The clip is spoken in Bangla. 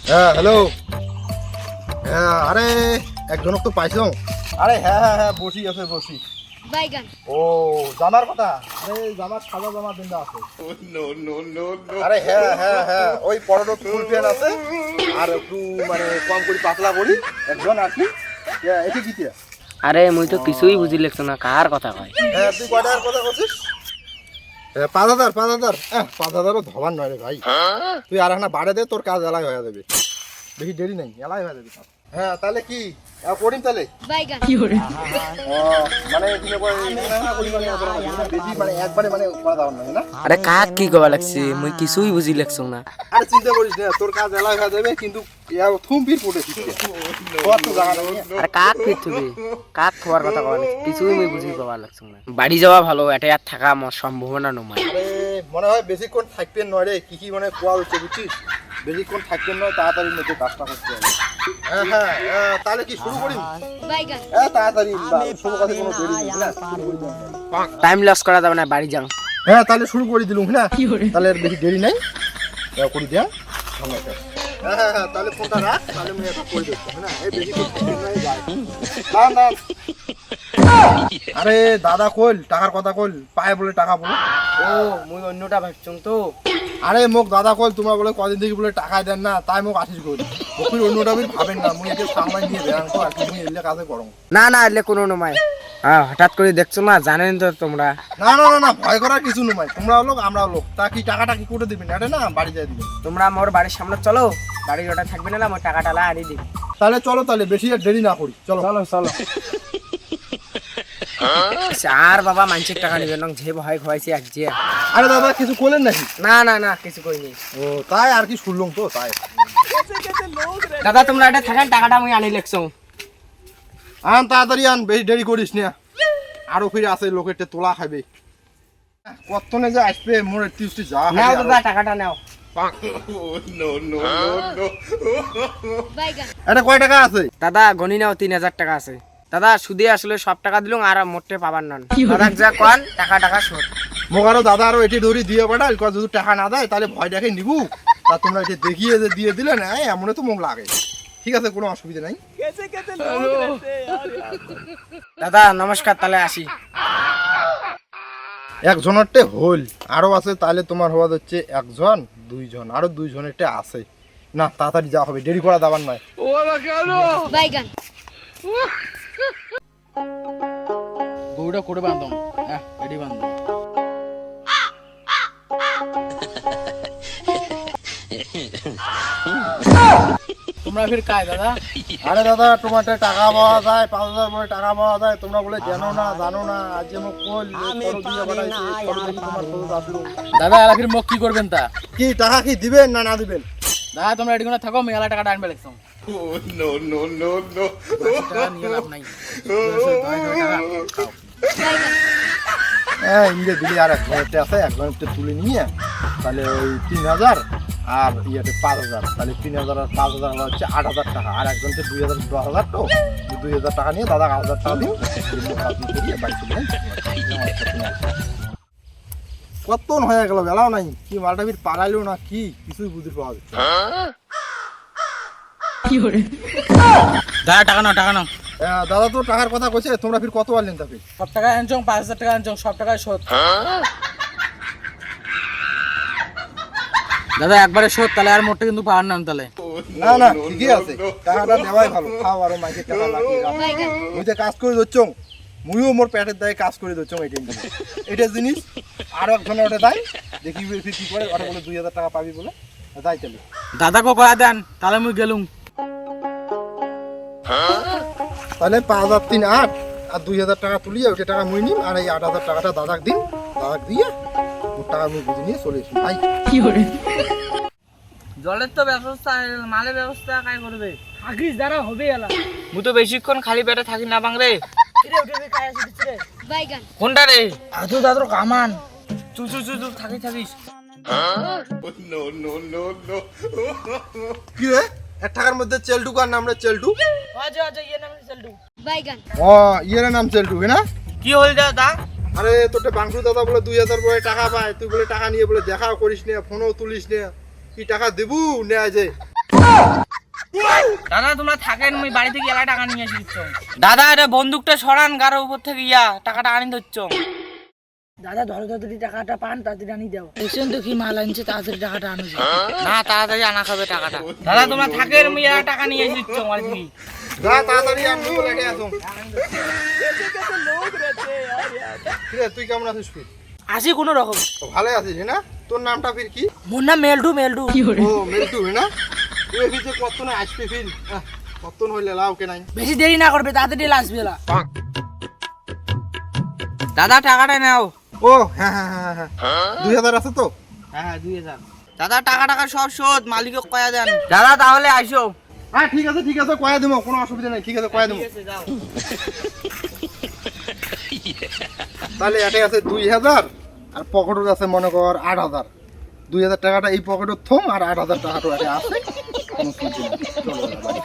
হ্যাঁ হ্যালো। হ্যাঁ আরে একজনক তো পাইছো। আরে হ্যাঁ হ্যাঁ হ্যাঁ বসি আছে বসি। বাইগান। ও জামার কথা, আরে জামার সাদা জামা বিন্দা আছে। আরে হ্যাঁ হ্যাঁ হ্যাঁ ওই পরোটো ফুল প্যান্ট আছে আর একটু মানে কম করে পাতলা করি একজন আর কি। এটা কি দিয়া? আরে মুই তো কিছুই বুঝি লাগছো না কার কথা কয়। হ্যাঁ তুই কয়টার কথা বলছিস? 5,000 5,000 5,000ও ধবার নয় রে ভাই। তুই আর একটা বাড়ে দে, তোর কাজ এলাই হয়ে যাবে, বেশি দেরি নেই, এলাই হয়ে যাবে। হ্যাঁ তাহলে কি করিম তাহলে? বাইগান। ও মানে তুমি বেশি মানে একবারে মানে করা দাও না না। আরে কাক কি কবা লাগছে মুই কিছুই বুঝি লাগছো না। আরে চিন্তা করিস না, তোর কাজ এলাই হয়ে যাবে, কিন্তু থুমপির ফুটে কত জায়গা নেই। আরে কাক ফিরতুবে কাক খোয়ার কথা কবা লাগছে কিছুই মুই বুঝি কবা লাগছো না। বাড়ি যাওয়া ভালো, এটা আর থাকা আমার সম্ভাবনা নয়। আরে মনে হয় বেশিক্ষণ থাকবেন নয় রে, কি কি মানে কোয়া হচ্ছে বুঝছিস, বেশিক্ষণ থাকবেন নয়, তাড়াতাড়ির মধ্যে কাজটা করতে হবে। হ্যাঁ হ্যাঁ তাহলে কি শুরু করি? বাইগান। তাড়াতাড়ি শুরু করতে কোনো দেরি নেই না, টাইম লস করা যাবে না, বাড়ি যাও। হ্যাঁ তাহলে শুরু করে দিলুম না, তাহলে আর বেশি দেরি নাই, করে দিয়া। হ্যাঁ হ্যাঁ হ্যাঁ তাহলে ফোনটা রাখ, তাহলে আমি একটা করে দিচ্ছি না, এই বেশি দাঁড়ান দাঁড়ান। আরে দাদা কইল টাকার কথা কইল, পায় বলে টাকা বলে। ও মুই অন্যটা ভাবছং তো। আরে মোক দাদা কইল তোমরা বলে কদিন থেকে বলে টাকা দেন না, তাই মোক আসিস কইল। বকুল অন্যটা বি ভাবেন না, মুই একে সামাই নিয়ে বেরান তো আর কি, মুই এলে কাজে করম না না এলে কোনো নয়। হ্যাঁ হঠাৎ করে দেখছো না, জানেন তো তোমরা। না না না না ভয় করার কিছু নয়, তোমরা লোক আমরাও লোক, তা কি টাকাটা কি করে দিবেন? এটা না বাড়ি যাই দিবেন। তোমরা মোর বাড়ির সামনে চলো, বাড়ির ওটা থাকবে না, আমার টাকাটা লা আনি দিবি। তাহলে চলো, তাহলে বেশি আর দেরি না করি, চলো চলো চলো। আর বাবা মানুষের টাকা নিবে না, যে ভয় খোয়াইছে এক যে। আরে দাদা কিছু করলেন নাকি? না না না কিছু করিনি। ও তাই আর কি শুনলাম তো তাই। দাদা তোমরা এটা থাকেন, টাকাটা আমি আনি লেখছো। আন তাড়াতাড়ি আন, বেশি দেরি করিস না, আরো ফিরে আছে লোকের তোলা খাবে। কতনে যে আসবে মোর টিউসটি যা। নাও দাদা টাকাটা নাও। বাইগান। এটা কয় টাকা আছে? দাদা গনি নাও, 3,000 টাকা আছে। দাদা সুদে আসলে সব টাকা দিলুম আর মোটে পাবার নন। দাদা যা কোন টাকা টাকা শোধ। মোক আরো দাদা আরো এটি ধরি দিয়ে পাঠাল, যদি টাকা না দেয় তাহলে ভয় দেখে নিবু, তা তোমরা এটি দেখিয়ে যে দিয়ে দিলে না, এমনই তো মোক লাগে। ঠিক আছে কোনো অসুবিধা নাই। দাদা নমস্কার, তাহলে আসি। একজনেরটে হল, আরো আছে, তাহলে তোমার হওয়া হচ্ছে একজন, দুইজন, আরো দুইজনেরটে আছে। না তাড়াতাড়ি যাওয়া হবে, দেরি করা দাবার নয়। বাইগান। গরুটা করে বাঁধম, হ্যাঁ এটি বাঁধম। তোমরা ফির কায় দাদা? আরে দাদা তোমার টাকা পাওয়া যায়, 5,000 বলে টাকা পাওয়া যায়, তোমরা বলে জানো না, আজ মোক কল দিয়ে পাঠাইছি, তোমার খোঁজ আসলো। দাদা এলা ফির মোক কি করবেন তা? কি টাকা কি দিবেন না না দিবেন? দাদা তোমরা এটি থাকো, আমি এলা টাকাটা আনবে লাগছাম। টাকা নিয়ে লাভ নাই। হ্যাঁ ইয়ে দিলি, আর একজনেরটে আছে, একজনেরটে তুলে নিয়ে তাহলে ওই 3,000 আর ইয়েতে 5,000, তাহলে 3,000 আর 5,000 হচ্ছে 8,000 টাকা, আর একজনকে 2,000 10,000, তো 2,000 টাকা নিয়ে দাদা 8,000 টাকা দিন, বাড়ি চলে যান। কতক্ষণ হয়ে গেল, বেলাও নাই, কি মালটা ফির পালাইলো না কি কিছুই বুঝতে পাওয়া যাচ্ছে। দাদা টাকা নাও, টাকা নাও। দাদা তো টাকার কথা কইছে, তোমরা ফির কত পারলেন তাকে? সব টাকা আনছো, 5,000 টাকা আনছো, সব টাকায় শোধ। দাদা একবারে শোধ, তাহলে আর মোটে কিন্তু পাওয়ার নাম তাহলে। না না ঠিকই আছে, টাকাটা দেওয়াই ভালো, খাও আরো মাইকে টাকা লাগিয়ে মুই তো কাজ করে দিচ্ছ, মুইও মোর পেটের দায়ে কাজ করে দিচ্ছ, এটা জিনিস আরো একজনে ওটা দেয়, দেখি ফির কি করে, ওটা বলে 2,000 টাকা পাবি বলে, যাই তাহলে। দাদাকে কয়া দেন, তাহলে মুই গেলুম। তাহলে 5,000 3 8 আর 2,000 টাকা তুলিয়ে ওইটা টাকা মুই নিম, আর এই 8,000 টাকাটা দাদাক দিন, দাদাক দিয়ে ওর টাকা মুই বুঝে নিয়ে চলে এসি ভাই। জলের তো ব্যবস্থা, মালের ব্যবস্থা কাই করবে? থাকিস দ্বারা হবে এলা। মু তো বেশিক্ষণ খালি পেটে থাকি না বাংরে। বাইগান। কোনটা রে? আজু দাদর কামান। চু থাকিস। কি রে 1 টাকার মধ্যে চেলটু কার নাম রে? চেলটু? আজা ইয়ে নাম চলটু। বাইগান। ও ইয়ের নাম চেলটু, না? কি হল দাদা? আরে তোর বাংশু দাদা বলে 2000 বলে টাকা পায়, তুই বলে টাকা নিয়ে বলে দেখাও করিস না, ফোনও তুলিস না, কি টাকা দেবু নেয় যে? দাদা তোমরা থাকেন, আমি বাড়ি থেকে এলা টাকা নিয়ে এসেছি। দাদা এটা বন্দুকটা সরান গাড়োর উপর থেকে, টাকাটা আনি ধরছ। দাদা ধরো তাড়াতাড়ি টাকাটা পান, তাড়াতাড়ি আনি দাও। দেখছেন তো কি মাল আনছে, তাড়াতাড়ি টাকাটা আনো। না তাড়াতাড়ি আনা খাবে টাকাটা। দাদা তোমরা থাকেন, আমি এলা টাকা নিয়ে এসেছি বাড়ি থেকে। যা তাড়াতাড়ি আন, বলে রেখে আসুন। কিরে তুই কেমন আছিস ফির? আসি কোনো রকম। ভালো আছিস না? তোর নামটা ফির কি? মোর নাম মেলটু। মেলটু ও মেলটু না? তুই ফির কত না আসবি ফির? কত হইলে লাও কে নাই? বেশি দেরি না করবে, তাড়াতাড়ি আসবে এলা। দাদা টাকাটা নাও। ও হ্যাঁ হ্যাঁ হ্যাঁ হ্যাঁ 2000 আছে তো? হ্যাঁ 2000। দাদা টাকা সব শোধ, মালিককে কয়া দেন। দাদা তাহলে আইসো। হ্যাঁ ঠিক আছে কয়া দেবো, কোনো অসুবিধা নেই, ঠিক আছে কয়া দেবো। তাহলে এটাই আছে 2000, আর পকেটে আছে মনে কর 8000। 2000 টাকাটা এই পকেটে থম, আর 8000 টাকাটা আছে, কোনো চিন্তা নেই। চলো এবার বাড়ি।